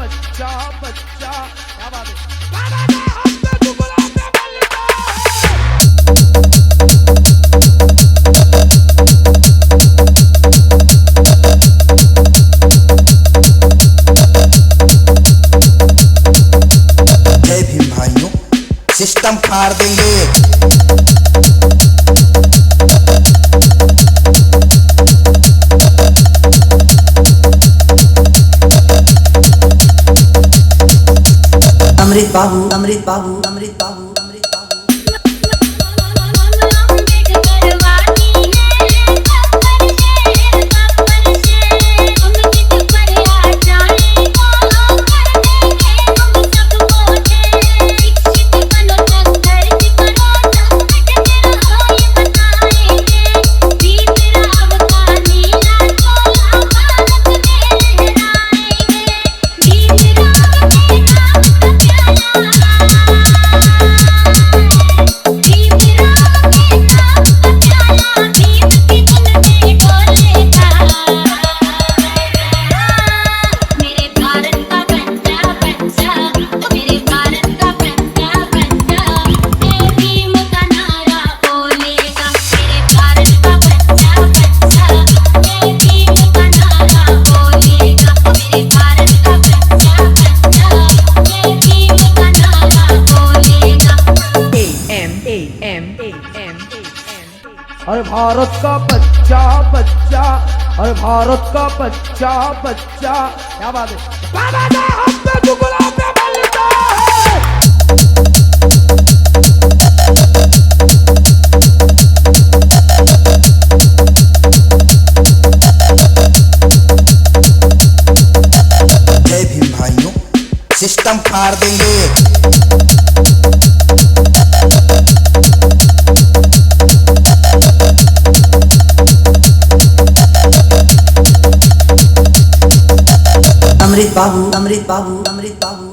बच्चा बच्चा क्या बात है। बाबा का हम पे तू गुलाब में बनता है। जय भीम भाइयों, सिस्टम फाड़ देंगे। अमृत बाबू, अमृत बाबू, अमृत बाबू, अमृत बाबू। अरे भारत का बच्चा बच्चा, अरे भारत का बच्चा बच्चा क्या बात है। बाबा का हम पे तू गुलाब में बनता है। जय भीम भाइयों, सिस्टम फाड़ देंगे। अमृत बाबू, अमृत बाबू, अमृत बाबू।